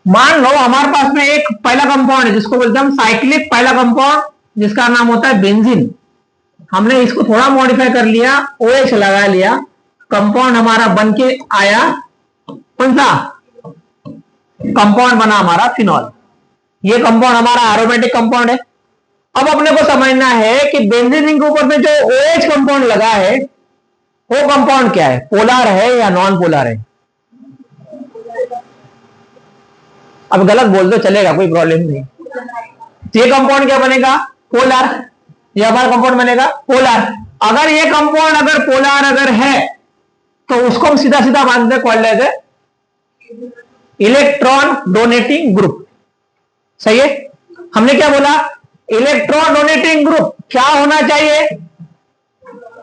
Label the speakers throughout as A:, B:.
A: मान लो हमारे पास में एक पहला कंपाउंड है जिसको बोलते हैं हम साइक्लिक पहला कंपाउंड, जिसका नाम होता है बेंजीन। हमने इसको थोड़ा मॉडिफाई कर लिया, OH लगा लिया, कंपाउंड हमारा बन के आया। कौन सा कंपाउंड बना? हमारा फिनॉल। ये कंपाउंड हमारा एरोमेटिक कंपाउंड है। अब अपने को समझना है कि बेंजीन रिंग के ऊपर में जो OH कंपाउंड लगा है वो कंपाउंड क्या है, पोलर है या नॉन पोलर है? अब गलत बोल दो चलेगा, कोई प्रॉब्लम नहीं। ये कंपाउंड क्या बनेगा? पोलर। ये हमारा कंपाउंड बनेगा पोलर। अगर ये कंपाउंड अगर पोलर अगर है तो उसको हम सीधा सीधा बांधते कॉल लेते इलेक्ट्रॉन डोनेटिंग ग्रुप। सही है? हमने क्या बोला? इलेक्ट्रॉन डोनेटिंग ग्रुप क्या होना चाहिए?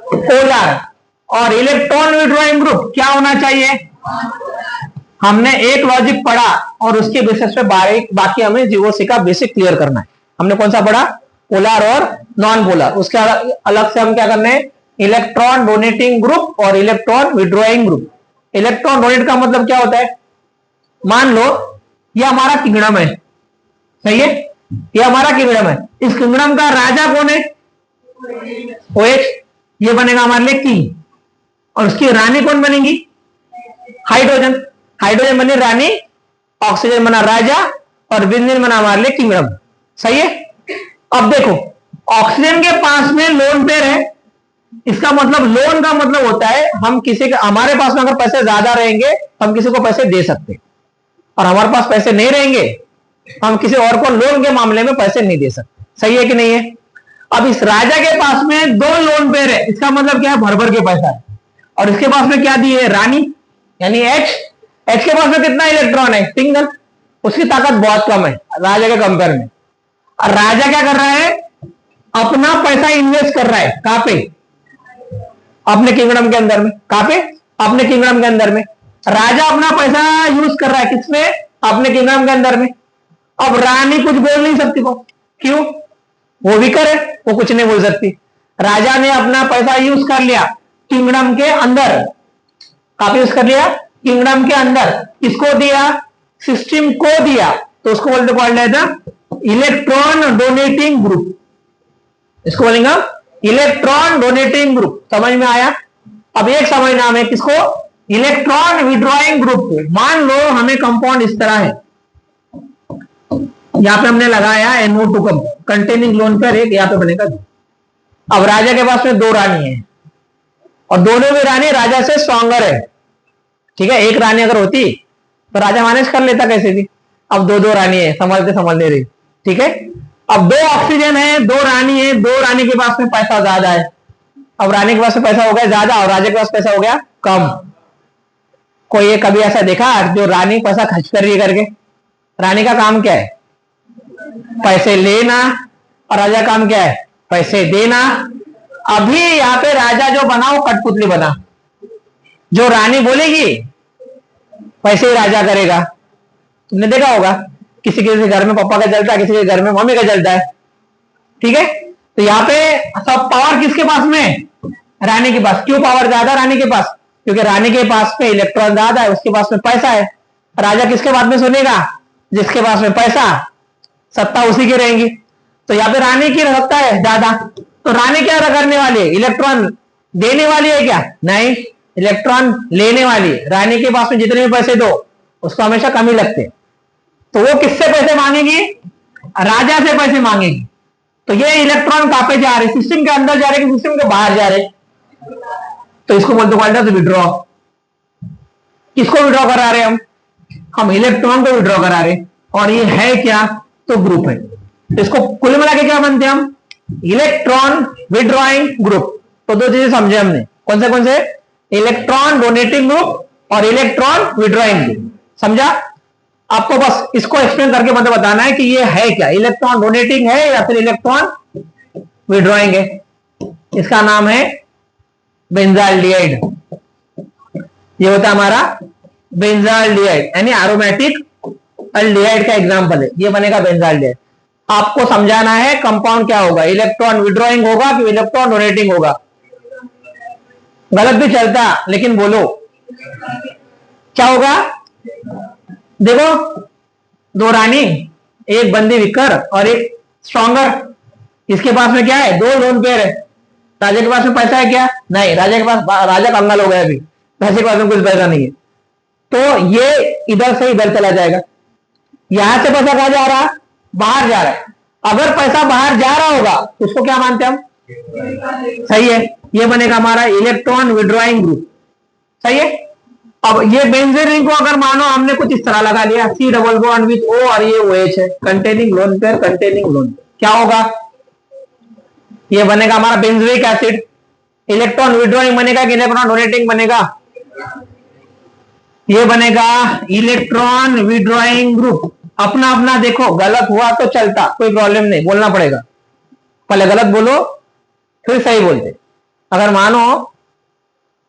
A: पोलर। और इलेक्ट्रॉन विड्रॉइंग ग्रुप क्या होना चाहिए? हमने एक लॉजिक पढ़ा और उसके बेसिस पे बाकी हमें जीओसी का बेसिक क्लियर करना है। हमने कौन सा पढ़ा? पोलर और नॉन पोलर। उसके अलग से हम क्या करने हैं? इलेक्ट्रॉन डोनेटिंग ग्रुप और electron withdrawing group. Electron donate का मतलब क्या होता है? मान लो ये हमारा किंगडम है, सही है? ये हमारा किंगडम है। इस किंगडम का राजा कौन है? OH। ये बनेगा हमारे लिए किंग। और उसकी रानी कौन बनेगी? हाइड्रोजन। हाइड्रोजन बनी रानी, ऑक्सीजन बना राजा और बेंजीन बना हमारे लिए किंगडम। सही है? अब देखो, ऑक्सीजन के पास में लोन पेयर है। इसका मतलब लोन का मतलब होता है हम किसी के, हमारे पास में अगर पैसे ज्यादा रहेंगे हम किसी को पैसे दे सकते, और हमारे पास पैसे नहीं रहेंगे हम किसी और को लोन के मामले में पैसे नहीं दे सकते। सही है कि नहीं है? अब इस राजा के पास में 2 लोन पेयर है। इसका मतलब क्या है? भर भर के पैसा है। और इसके पास में क्या दी है? रानी, यानी H। H के पास में कितना इलेक्ट्रॉन है? सिंगल। उसकी ताकत बहुत कम है राजा के कंपेयर में। और राजा क्या कर रहा है? अपना पैसा इन्वेस्ट कर रहा है। कहां पे? अपने किंगडम के अंदर में। कहां पे? अपने किंगडम के अंदर में। राजा अपना पैसा यूज कर रहा है किसमें? अपने किंगडम के अंदर में। अब रानी कुछ बोल नहीं सकती को, क्यों? वो वीकर है, वो कुछ नहीं बोल सकती। राजा ने अपना पैसा यूज कर लिया किंगडम के अंदर। कहां यूज कर लिया? किंगडम के अंदर। किसको दिया? सिस्टम को दिया। तो उसको बोलते कौन लेता? Electron donating group. इसको बोलेंगे इलेक्ट्रॉन डोनेटिंग ग्रुप। समझ में आया? अब एक समझना हमें किसको? इलेक्ट्रॉन विड्रॉइंग ग्रुप को। मान लो हमें कंपाउंड इस तरह है, यहां पे हमने लगाया NO2 कंटेनिंग लोन पेयर एक, यहां पे बनेगा 2। अब राजा के पास में 2 रानी है और दोनों भी रानी राजा से स्ट्रॉन्गर है। ठीक है? एक रानी अगर होती तो राजा मैनेज कर लेता कैसे भी। अब 2 रानी है, संभालते संभालते रही। ठीक है? अब 2 ऑक्सीजन है, 2 रानी है, 2 रानी के पास में पैसा ज्यादा है। अब रानी के पास में पैसा हो गया ज्यादा और राजा के पास पैसा हो गया कम। कोई कभी ऐसा देखा जो रानी पैसा खर्च कर रही है करके? रानी का काम क्या है? पैसे लेना। और राजा का काम क्या है? पैसे देना। अभी यहां पे राजा जो बना वो कठपुतली बना। जो रानी बोलेगी पैसे ही राजा करेगा। तुमने देखा होगा किसी किसी घर में पापा का चलता है, किसी के घर में मम्मी का चलता है। ठीक है? तो यहाँ पे सब पावर किसके पास में? रानी के पास। क्यों पावर ज्यादा रानी के पास? क्योंकि रानी के पास में इलेक्ट्रॉन ज्यादा है, उसके पास में पैसा है। राजा किसके बात में सुनेगा? जिसके पास में पैसा, सत्ता उसी की रहेगी। तो यहाँ पे रानी की सत्ता है ज्यादा। तो रानी क्या करने वाली है? इलेक्ट्रॉन देने वाली है क्या? नहीं, इलेक्ट्रॉन लेने वाली। रानी के पास में जितने भी पैसे दो उसको हमेशा कम ही लगते। तो वो किससे पैसे मांगेगी? राजा से पैसे मांगेगी। तो ये इलेक्ट्रॉन कहां पे जा रहे? सिस्टम के अंदर जा रहे कि सिस्टम के बाहर जा रहे? तो इसको बोलते हैं विड्रॉ। किसको विड्रॉ करा रहे हम इलेक्ट्रॉन को विड्रॉ करा रहे। और ये है क्या? तो ग्रुप है। तो इसको कुल मिला के क्या बनते हैं हम? Electron withdrawing group. तो 2 चीजें समझे हमने। कौन से? इलेक्ट्रॉन डोनेटिंग ग्रुप और इलेक्ट्रॉन विड्रॉइंग ग्रुप। समझा? आपको बस इसको एक्सप्लेन करके मतलब बताना है कि ये है क्या, इलेक्ट्रॉन डोनेटिंग है या फिर इलेक्ट्रॉन विड्रॉइंग है। इसका नाम है बेंजाल्डिहाइड। ये होता है हमारा बेंजाल्डिहाइड, यानी एरोमेटिक अल्डिहाइड का एग्जांपल है। ये बनेगा बेंजाल्डिहाइड। आपको समझाना है कंपाउंड क्या होगा, इलेक्ट्रॉन विड्रॉइंग होगा कि इलेक्ट्रॉन डोनेटिंग होगा। गलत भी चलता लेकिन बोलो क्या होगा। देखो दो रानी, एक बंदी विकर और एक स्ट्रॉन्गर। इसके पास में क्या है? दो लोन पेयर है। राजा के पास में पैसा है क्या? नहीं, राजा के पास, राजा कंगाल हो गया अभी, राजा के पास में कुछ पैसा नहीं है। तो ये इधर से इधर चला जाएगा। यहां से पैसा कहां जा रहा? बाहर जा रहा है। अगर पैसा बाहर जा रहा होगा तो उसको क्या मानते हैं हम? सही है, ये बनेगा हमारा इलेक्ट्रॉन विड्रॉइंग ग्रुप। सही है। अब ये बेंजीन रिंग को अगर मानो हमने कुछ इस तरह लगा लिया, C double bond with O और ये OH है, containing lone pair, containing lone, क्या होगा? ये बनेगा हमारा बेंजोइक एसिड। इलेक्ट्रॉन विड्रॉइंग बनेगा कि इलेक्ट्रॉन डोनेटिंग बनेगा? ये बनेगा इलेक्ट्रॉन विड्रॉइंग ग्रुप। अपना अपना देखो, गलत हुआ तो चलता, कोई प्रॉब्लम नहीं, बोलना पड़ेगा। पहले गलत बोलो फिर सही बोलते। अगर मानो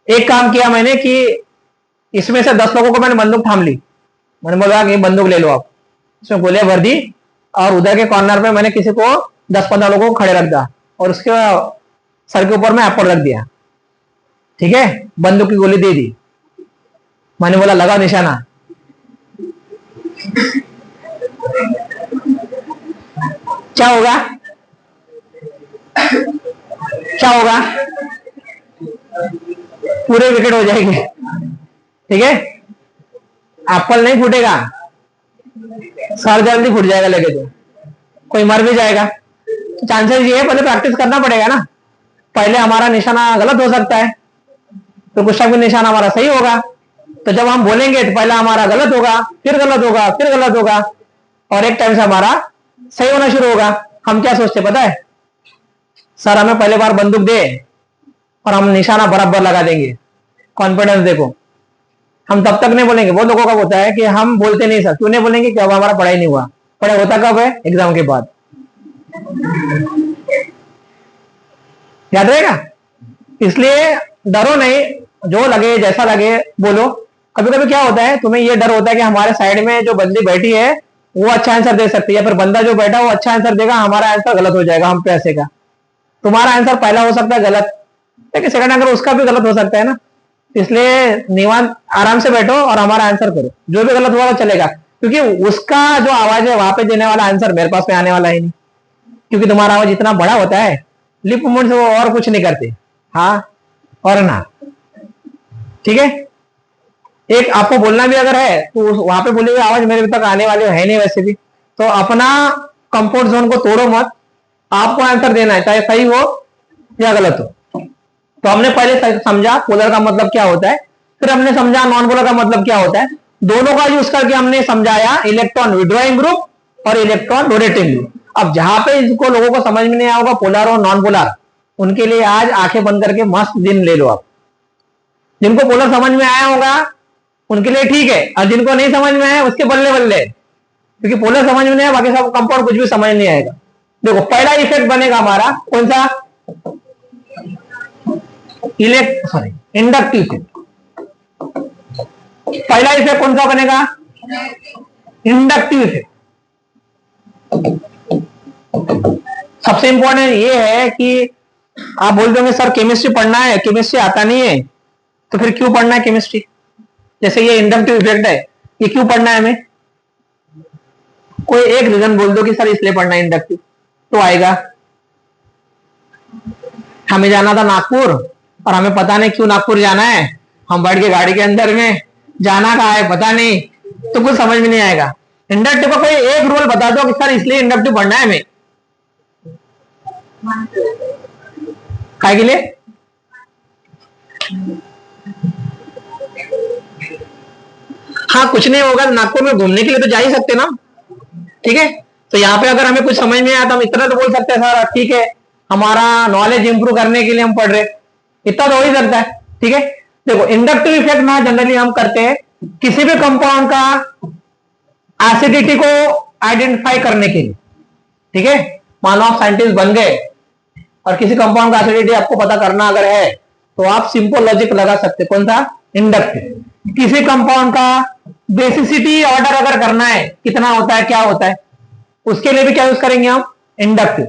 A: एक काम किया मैंने कि इसमें से 10 लोगों को मैंने बंदूक थाम ली, मैंने बोला कि बंदूक ले लो आप, इसमें गोलियां भर दी, और उधर के कॉर्नर पे मैंने किसी को 10-15 लोगों को खड़े रख दिया और उसके सर के ऊपर में एप्पल रख दिया, ठीक है, बंदूक की गोली दे दी, मैंने बोला लगा निशाना, क्या होगा? क्या होगा? पूरे विकेट हो जाएंगे, ठीक है। एप्पल नहीं फूटेगा, सर जल्दी फूट जाएगा लगे तो, कोई मर भी जाएगा। चांसेस ये है, पहले प्रैक्टिस करना पड़ेगा ना। पहले हमारा निशाना गलत हो सकता है तो कुछ भी निशाना हमारा सही होगा। तो जब हम बोलेंगे तो पहला हमारा गलत होगा, फिर गलत होगा, फिर गलत होगा, और एक टाइम से हमारा सही होना शुरू होगा। हम क्या सोचते पता है? सर हमें पहले बार बंदूक दे और हम निशाना बराबर लगा देंगे, कॉन्फिडेंस देखो। हम तब तक नहीं बोलेंगे, वो लोगों का होता है कि हम बोलते नहीं सर, क्यों नहीं बोलेंगे कि अब हमारा पढ़ाई नहीं हुआ। पढ़ाई होता कब है? एग्जाम के बाद, याद रहेगा। इसलिए डरो नहीं, जो लगे जैसा लगे बोलो। कभी कभी क्या होता है, तुम्हें ये डर होता है कि हमारे साइड में जो बंदी बैठी है वो अच्छा आंसर दे सकती है, या फिर बंदा जो बैठा वो अच्छा आंसर देगा, हमारा आंसर गलत हो जाएगा, हम पे हंसेगा। तुम्हारा आंसर पहला हो सकता है गलत, लेकिन सेकंड आंसर उसका भी गलत हो सकता है ना। इसलिए निवान आराम से बैठो और हमारा आंसर करो, जो भी गलत हुआ वो चलेगा, क्योंकि उसका जो आवाज है वहां पे देने वाला आंसर मेरे पास में आने वाला ही नहीं, क्योंकि तुम्हारा आवाज इतना बड़ा होता है, लिप मूवमेंट से वो और कुछ नहीं करते, हाँ और ना, ठीक है। एक आपको बोलना भी अगर है तो वहां पे बोली हुई आवाज मेरे तक आने वाली है नहीं वैसे भी, तो अपना कंफर्ट जोन को तोड़ो मत, आपको आंसर देना है चाहे सही हो या गलत हो। तो हमने पहले समझा पोलर का मतलब क्या होता है, फिर हमने समझा नॉन पोलर का मतलब क्या होता है, दोनों का यूज करके हमने समझाया इलेक्ट्रॉन विड्रॉइंग ग्रुप और इलेक्ट्रॉन डोनेटिंग ग्रुप। अब जहां पे इसको लोगों को समझ में नहीं आया होगा पोलर और नॉन पोलर, उनके लिए आज आंखें बंद करके मस्त दिन ले लो आप। जिनको पोलर समझ में आया होगा उनके लिए ठीक है, और जिनको नहीं समझ में आया उसके बल्ले बल्ले, क्योंकि पोलर समझ में नहीं आया बाकी सब कंपाउंड कुछ भी समझ नहीं आएगा। देखो पहला इफेक्ट बनेगा हमारा कौन सा? Inductive effect. पहला इफेक्ट कौन सा बनेगा? Inductive effect. सबसे इंपॉर्टेंट ये है कि आप बोल दोगे सर केमिस्ट्री पढ़ना है, केमिस्ट्री आता नहीं है, तो फिर क्यों पढ़ना है केमिस्ट्री? जैसे ये इंडक्टिव इफेक्ट है, ये क्यों पढ़ना है हमें? कोई एक रीजन बोल दो कि सर इसलिए पढ़ना है इंडक्टिव, तो आएगा। हमें जाना था नागपुर और हमें पता नहीं क्यों नागपुर जाना है, हम बैठ के गाड़ी के अंदर में, जाना कहाँ है पता नहीं, तो कुछ समझ में नहीं आएगा। इंडक्टिव का कोई एक रूल बता दो कि सर इसलिए इंडक्टिव पढ़ना है हमें, काय के लिए? हाँ कुछ नहीं होगा, नागपुर में घूमने के लिए तो जा ही सकते ना, ठीक है। तो यहाँ पे अगर हमें कुछ समझ में आया तो हम इतना तो बोल सकते हैं सर ठीक है, हमारा नॉलेज इंप्रूव करने के लिए हम पढ़ रहे, इतना तो हो ही सकता है, ठीक है। देखो इंडक्टिव इफेक्ट ना जनरली हम करते हैं किसी भी कंपाउंड का एसिडिटी को आइडेंटिफाई करने के लिए, ठीक है। मानो आप साइंटिस्ट बन गए और किसी कंपाउंड का एसिडिटी आपको पता करना अगर है तो आप सिंपल लॉजिक लगा सकते, कौन सा? इंडक्टिव। किसी कंपाउंड का बेसिसिटी ऑर्डर अगर करना है कितना होता है क्या होता है, उसके लिए भी क्या यूज करेंगे हम? इंडक्टिव।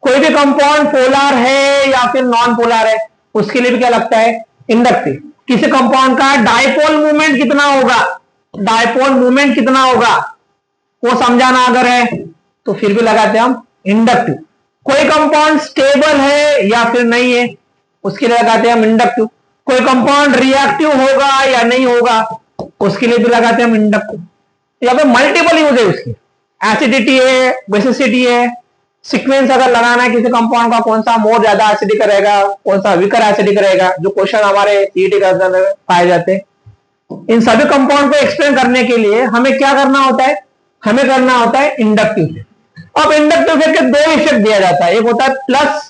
A: कोई भी कंपाउंड पोलर है या फिर नॉन पोलर है उसके लिए भी क्या लगता है? इंडक्टिव। किसी कंपाउंड का डायपोल मूवमेंट कितना होगा, डायपोल मूवमेंट कितना होगा, वो समझाना अगर है तो फिर भी लगाते हैं हम इंडक्टिव। कोई कंपाउंड स्टेबल है या फिर नहीं है उसके लिए लगाते हैं हम इंडक्टिव। कोई कंपाउंड रिएक्टिव होगा या नहीं होगा उसके लिए भी लगाते हैं हम इंडक्टिव। यहाँ पे मल्टीपल यूज है उसकी, एसिडिटी है, बेसिसिटी है, सीक्वेंस अगर लगाना है किसी कंपाउंड का कौन सा मोर ज्यादा एसिडिक रहेगा कौन सा वीकर एसिडिक रहेगा, जो क्वेश्चन हमारे सीईटी के अंदर पाए जाते हैं, इन सभी कंपाउंड को एक्सप्लेन करने के लिए हमें क्या करना होता है, हमें करना होता है इंडक्टिव। अब इंडक्टिव के दो इफेक्ट दिया जाता है, एक होता है प्लस